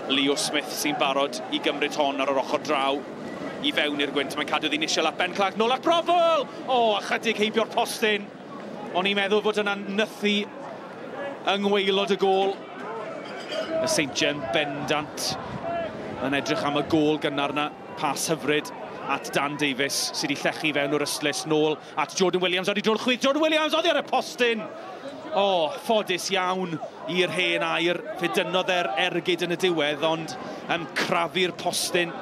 Leo Smith sy'n barod I gymryd hon ar yr ochr draw I fewn i'r gwynt. Mae'n cadw ddyn eisiau at Ben Clark. Nôl at Brofol! O, ychydig heibio'r postyn. O'n i'n meddwl fod yna'n nythu yng ngwaelod y gôl. Y Seintiau bendant yn edrych am y gôl gynnar na. Pas hyfryd at Dan Davies sydd wedi llechu fewn o'r ystlys. Nôl at Jordan Williams. Oedd I drwy'r chwith. Jordan Williams oedd ar y postyn. O, ffodus iawn i'r hen air. Fe dynodd e'r ergyd yn y diwedd, ond crafu'r postyn.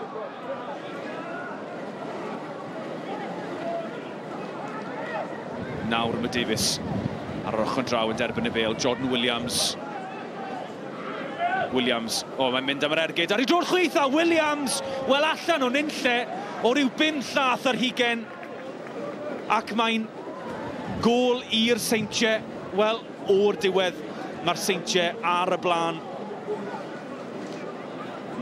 Nawr mae Davies ar yr ochr draw yn derbyn y bêl. Jordan Williams. O, mae'n mynd am yr ergyd. Ar I drwy'r chwith a Williams, wel allan o nunlle o ryw 5 llath ar hugen. Ac mae'n gôl i'r Seintiau. Wel, o'r diwedd, mae'r Seintiau ar y blaen.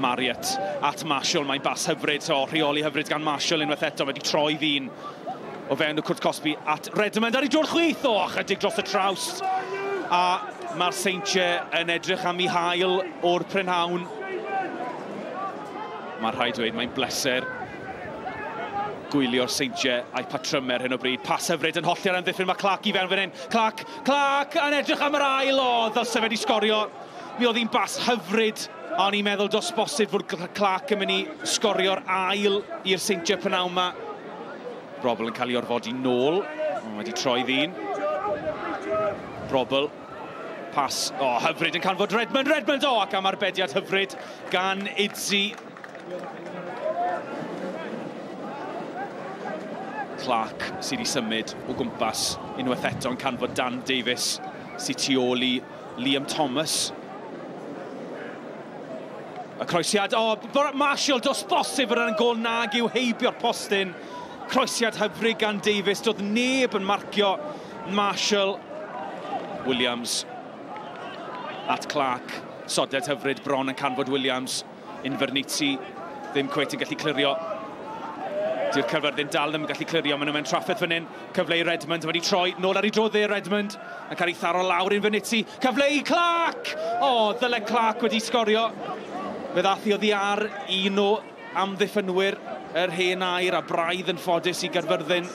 Mariet at Marshall, mae'n bas hyfryd, rheoli hyfryd gan Marshall unwaith eto, mae wedi troi ddyn o fewn y Cwrt Cosby at Redmond ar I drwy'r chwith, chydig dros y trawst. A mae'r Seintiau yn edrych am I hael o'r prynhawn. Mae'r rhaid dweud, mae'n bleser gwylio'r Seintiau a'i patrymer hyn o bryd. Pas hyfryd yn holli'r amddiffyn, mae Clark I fewn fan hyn. Clark yn edrych am yr ail, ddylse fe wedi sgorio. Mi oedd hi'n bas hyfryd, a o'n i'n meddwl dos bosib fod Clark yn mynd I sgorio'r ail i'r Seintiau prynawn yma. Brobl yn cael ei orfodi nôl. Mae wedi troi ddyn. Brobl. Pas. Hyfryd yn canfod Redmond. Ac am arbediad hyfryd gan Idzi. Clark sydd wedi symud o gwmpas unwaith eto yn canfod Dan Davies sydd tu ôl I Liam Thomas. Y croesiad. Marshall dos bosib fod yn gol nag yw heibio'r postyn. Croesiad hyfryd gan Davies, doedd neb yn marcio Marshall. Williams at Clark. Sodled hyfryd bron yn canfod Williams. Invernizzi ddim cweit yn gallu clirio. Di'r Caerfyrddin dal ddim yn gallu clirio, maen nhw'n mynd trafferth fan hyn. Cyfle I Redmond, wedi troi nôl ar ei drodd Redmond. Yn cael ei tharo lawr Invernizzi. Cyfle I Clark! Ddyle Clark wedi sgorio. Fe ddath I oddi ar un o amddiffynwyr yr hen air a braidd yn ffodus I Caerfyrddin.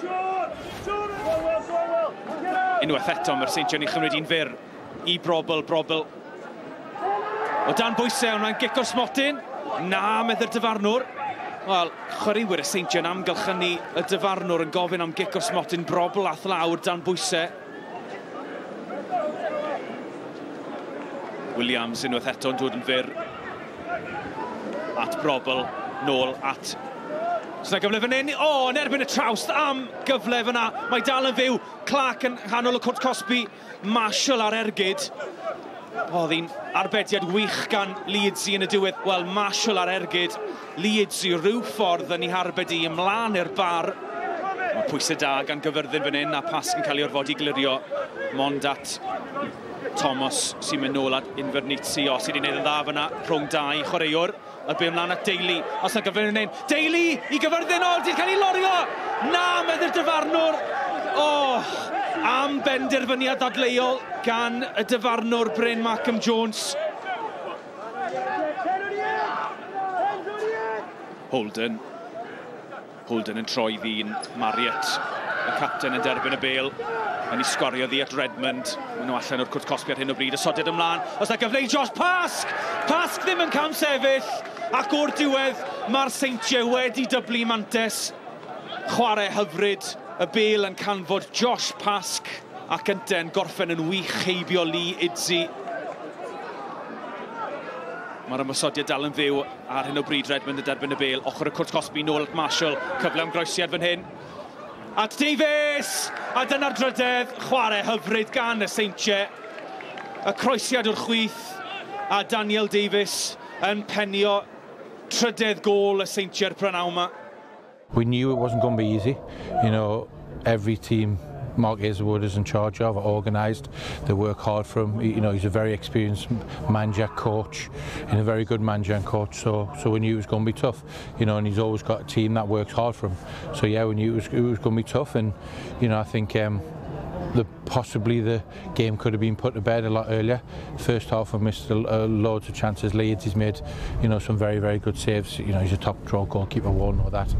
Unwaith eto, mae'r Seintiau'n ei chymryd un fyr I Brobl. O dan bwysau, ond mae'n gico'r smotyn. Na, medde'r dyfarnwr. Wel, chwaraewyr y Seintiau'n amgylchynu y dyfarnwr yn gofyn am gico'r smotyn. Brobl ath lawr dan bwysau. Williams unwaith eto yn dod yn fyr. At Brobl, nôl at... So na gyfle fan hyn, yn erbyn y trawst am gyfle fyna. Mae dal yn fyw, Clark yn hanol y Cwrt Cosby, Marshall ar ergyd. Ddi'n arbediad wych gan Leedsy yn y diwedd. Wel, Marshall ar ergyd, Leedsy rhyw ffordd yn ei harbed I ymlaen i'r bar. Mae pwysau da gan Gyfyrddin fan hyn a pas yn cael ei orfodi glirio. Mond at Thomas sy'n mynd nôl at Invernizzi, sydd wedi'i gwneud yn dda fyna rhwng dau chwaraewr. A be ymlaen at Daly, os na Gyfyrddin yn ein. Daly I Gyfyrddin, di'n cael ei lorio! Na, medde'r dyfarnwr! Am benderfyniad ddadleuol gan y dyfarnwr Bryn Markham Jones. Holden yn troi ddyn, Mariet, y capten yn derbyn y bêl. Yn ei sgorio ddi at Redmond. Maen nhw allan o'r Cwrt Cosby ar hyn o bryd. Y sodiad ymlaen. Os na gyfle I Josh Pask! Pask ddim yn cam sefyll. Ac o'r diwedd, mae'r Seintiau wedi dyblu mantes. Chwarae hyfryd. Y bêl yn canfod Josh Pask. Ac yn gorffen yn wych heibio Lee Idzi. Mae'r ymwysodiad dal yn fyw ar hyn o bryd Redmond yn derbyn y bêl. Ochr y Cwrt Cosby nôl at Marshall. Cyfle am groesiad fan hyn. At Davies! A dyna'r drydedd, chwarae hyfryd gan y Seintiau. Y croesiad o'r chwith a Daniel Davies yn penio trydydd gôl y Seintiau'r prynawn yma. We knew it wasn't going to be easy. You know, every team Mark Hazelwood is in charge of, organised. They work hard for him. You know, he's a very experienced manager, coach, and a very good manager and coach. So we knew it was going to be tough. You know, and he's always got a team that works hard for him. So yeah, we knew it was going to be tough. And you know, I think possibly the game could have been put to bed a lot earlier. First half, I missed loads of chances. Leeds, he's made, you know, some very, very good saves. You know, he's a top draw goalkeeper, we all know that.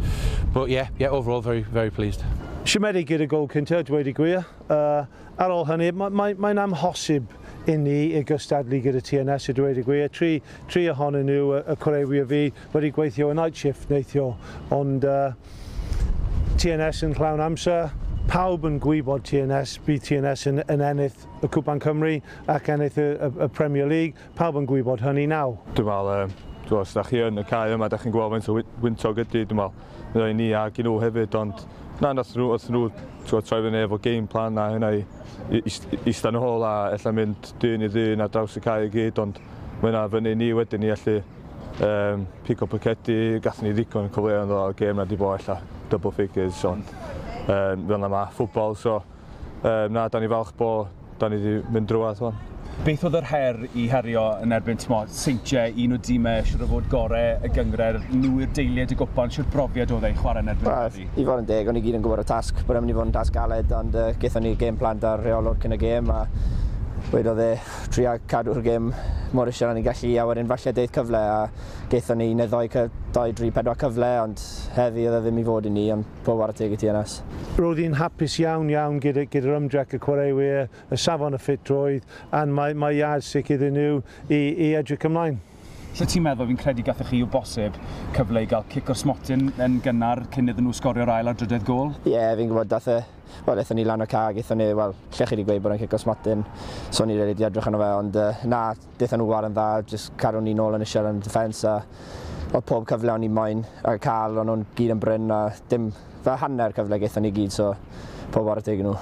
But yeah, overall, very, very pleased. Siomedig gyda gol cynta, dweud y gwir. Ar ôl hynny, mae'n amhosib i ni i gystadlu gyda TNS y dweud y gwir. Tri ohonyn nhw, y chwaraewyr fi, wedi gweithio y night shift neithio. Ond TNS yn llawn amser. Pawb yn gwybod TNS, bydd TNS yn ennill y Cwpan Cymru ac ennill y Premier League. Pawb yn gwybod hynny naw. Dwi'n meddwl, os da chi yn y cae yma, da chi'n gweld faint o wyntog ydy, dwi'n meddwl. Byddai ni ag i nhw hefyd, ond na, os nhw troi fyny efo game plan na hynna eistedd yn ôl a ella mynd dyn i ddyn ar draws y cae i gyd, ond mae yna fyny ni wedyn ni allu pico pacedi, gath ni ddigon yn cyfleoedd o'r game na di bod ella double figures, ond fel yma ffwtbol, so na, da ni falch bod da ni wedi mynd drwad hwn. Beth oedd yr her i herio yn erbyn Seintiau, un o dîmau siwr o fod gorau y gyngred, nhw i'r deiliad y gwpan, siwr brofiad oedd ei chwarae yn erbyn Cymru? I fod yn deg, o'n i gyd yn gwybod y tasg, bod yn mynd i fod yn tasg galed, ond gaethon ni game plan dar reolwr cyn y gêm, a wedodd e trio cadw'r gêm mor eisiau ni'n gallu, a wedyn falle deith cyfle, a gaethon ni neu 2-3-4 cyfle, ond heddi oedd e ddim i fod i ni, ond pob ar y teg i TNS. Roedd hi'n hapus iawn gyda'r ymdrech y chwaraewyr, y safon y ffitrwydd, a mae iad syc iddyn nhw i edrych ymlaen. So ti'n meddwl, fi'n credu gathoch chi o bosib cyfle i gael cic o'r smotyn yn gynnar cyn iddyn nhw sgorio'r ail ar drydydd gol? Ie, fi'n gwybod, eithon ni lan o cag, eithon ni, lle chi wedi gweud bod yn cic o'r smotyn, so ni wedi edrych yno fe, ond na, deithon nhw war yn dda, jyst cadw ni nôl yn eisiau yn defens, a oedd pob cyfle o'n i moyn ar cael, ond nhw'n gyd yn bryn, a dim fe hanner cyfle gaethon ni gyd, so pob ar y teg nhw.